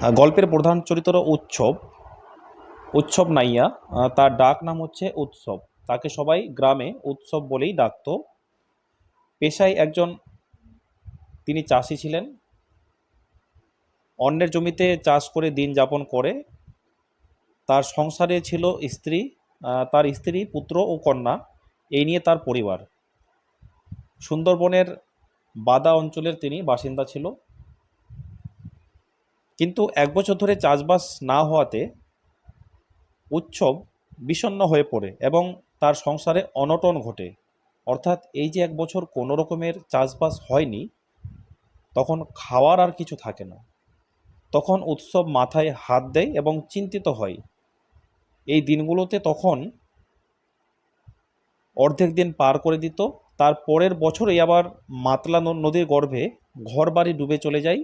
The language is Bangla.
গল্পের প্রধান চরিত্র উৎসব উৎসব নাইয়া। তার ডাক নাম হচ্ছে উৎসব। তাকে সবাই গ্রামে উৎসব বলেই ডাকতো। পেশায় একজন তিনি চাষি ছিলেন। অন্যের জমিতে চাষ করে দিন যাপন করে। তার সংসারে ছিল স্ত্রী, তার স্ত্রী, পুত্র ও কন্যা। এই নিয়ে তার পরিবার। সুন্দরবনের বাদা অঞ্চলের তিনি বাসিন্দা ছিল। কিন্তু এক বছর ধরে চাষবাস না হওয়াতে উৎসব বিষণ্ণ হয়ে পড়ে এবং তার সংসারে অনটন ঘটে। অর্থাৎ এই যে এক বছর কোনো রকমের চাষবাস হয়নি, তখন খাওয়ার আর কিছু থাকে না। তখন উৎসব মাথায় হাত দেয় এবং চিন্তিত হয়। এই দিনগুলোতে তখন অর্ধেক দিন পার করে দিত। তার পরের বছরেই আবার মাতলা নদীর গর্ভে ঘরবাড়ি ডুবে চলে যায়।